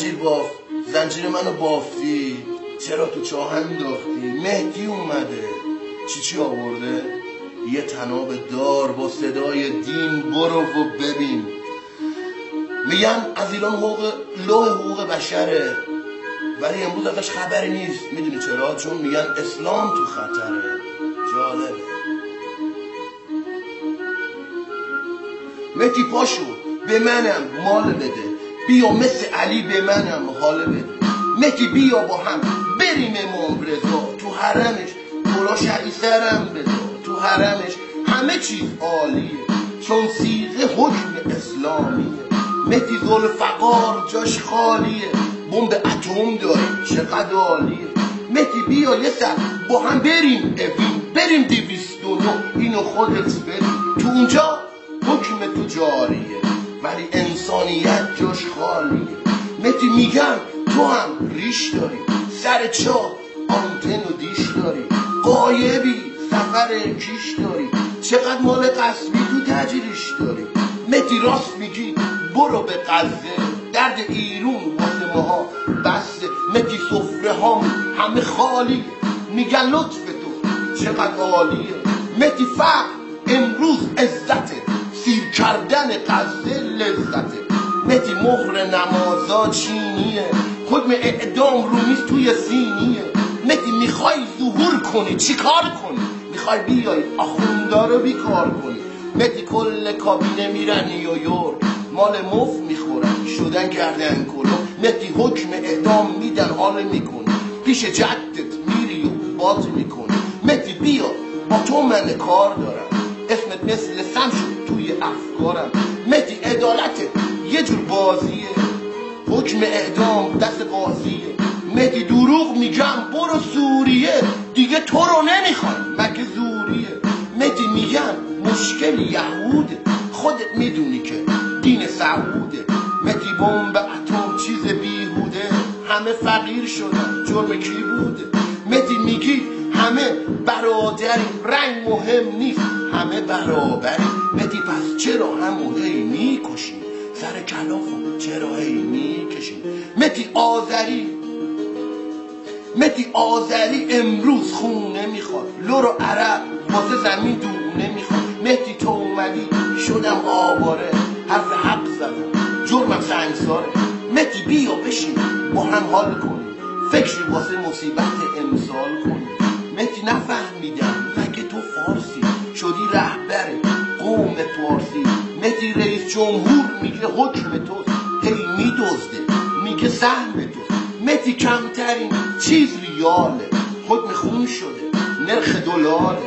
زنجیر بافت، زنجیر منو بافتی، چرا تو چاه انداختی؟ مهدی اومده، چی آورده؟ یه طناب دار با صدای دین، برو و ببین. میگن از ایران لوح حقوق بشره، ولی امروز ازش خبری نیست. میدونی چرا؟ چون میگن اسلام تو خطره. جالبه. مهدی پاشو به منم مال بده، بیا مثل علی به منم حال بده. مهدی بیا با هم بریم امام رضا، تو حرمش برا شقی سرم بده. تو حرمش همه چیز عالیه، چون سیغه حکم اسلامیه. مهدی ذوالفقار جاش خالیه، بمب اتم داریم چقدر عالیه. مهدی بیا یه سر با هم بریم اوین، بریم 209 اینو خودت بریم. تو اونجا حکم تو جاریه، ولی انسانیت جاش خالیه. مهدی میگن تو هم ریش داری، سر چاه آنتن و دیش داری، قایبی سفر کیش داری، چقدر مال قصبی تو تجریش داری. مهدی راست میگی برو به غزه، درد ایرون واسه ماها بسته. مهدی سفره ها همه خالیه، میگن لطف تو چقدر عالیه. مهدی فقر امروز عزته، سیر کردن غزه لذته. مهدی مهر نمازا چینیه، حکم اعدام رو نیست توی سینیه. مهدی میخوای ظهور کنی چی کار کنی؟ میخوای بیای آخوندا رو بیکار کنی؟ مهدی کل کابینه میرن نیویورک، مال مفت میخورن شدن کردن کلو. مهدی حکم اعدام میدن حال میکنی، پیش جدت میری و باز میکنی. مهدی بیا با تو من کار دارم، اسمت مثل سم شد توی افکارم. مهدی عدالت یه جور بازیه، حکم اعدام دست قاضیه. مهدی دروغ میگم برو سوریه، دیگه تو رو نمیخوان مگه زوریه. مهدی میگن مشکل یهوده، خودت میدونی که دین سعوده. مهدی بمب اتم چیز بیهوده، همه فقیر شدن جرم کی بوده؟ مهدی میگی همه برادریم، رنگ مهم نیست همه برابریم. مهدی پس چرا همو هی میکشیم، سر کلافو چرا هی میکشیم؟ مهدی آذری امروز خونه میخواد، لور و عرب واسه زمین دونه میخواد. مهدی تو اومدی شدم آواره، حرف حق زدم جرمم سنگساره. مهدی بیا بشین با هم حال کنیم، فکری واسه مصیبت امسال کنیم. مهدی نفهمیدم مگه تو فارسی شدی رهبر قوم پارسی؟ مهدی رئیس جمهور میگه حکم توست، هی میدزده میگه سهم توست. مهدی کمترین چیز ریاله، حکم خون شده نرخ دلاره.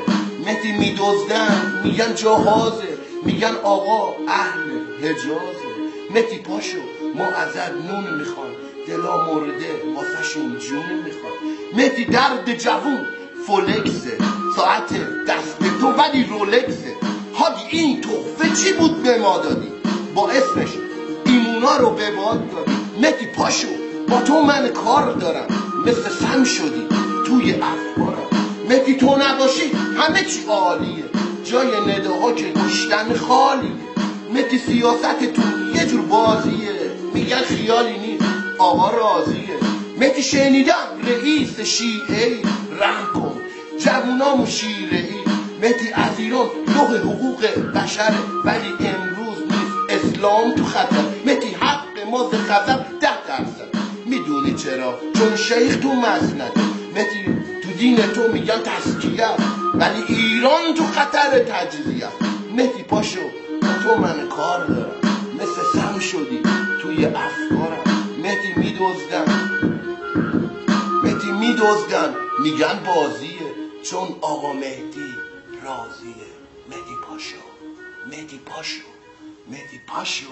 مهدی میدزدن میگن جهازه، میگن آقا اهل حجازه. مهدی پاشو ما ازت نون میخوان، دلا مرده واسهشون جون میخوان. مهدی درد جوون فولکسه، ساعت دست تو ولی رولکسه. هادی این تحفه چی بود به ما دادی، با اسمش ایمونا رو به باد دادی. مهدی پاشو با تو من کار دارم، مثل سم شدی توی افکارم. مهدی تو نباشی همه چی عالیه، جای نداها که گشتن خالیه. مهدی سیاست تو یه جور بازیه، میگن خیالی نیست آقا راضیه. مهدی شنیدم رئیس شیعه، رحم کن جوونامو شیره ای. مهدی از ایران لوح حقوق بشره، ولی امروز نیست اسلام تو خطر. مهدی حق ما ز خزر 10%، میدونی چرا؟ چون شیخ تو مسند. مهدی تو دین تو میگن تزکیه، ولی ایران تو خطر تجزیه. مهدی پاشو با تو من کار دارم، مثل سم شدی توی افکارم. مهدی میدزدن میگن بازیه، چون آقا مهدی راضیه. مهدی پاشو